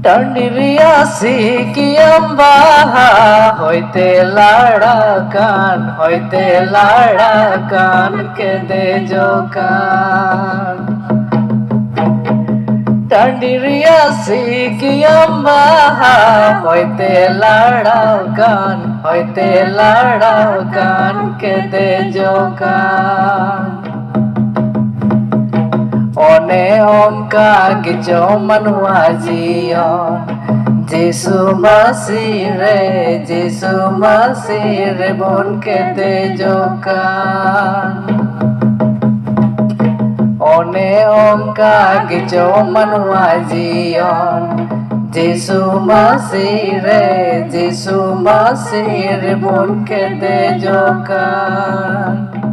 টান্ডিরিয়াছি কি আম্বাহা হইতে লাড়া কান কেঁদে জোকান টান্ডিরিয়াছি কি আম্বাহা হইতে লাড়া কান কেঁদে জোকান One omka gijo manuajion Jesu masire bon kete jokan One omka gijo manuajion Jesu masire bon kete jokan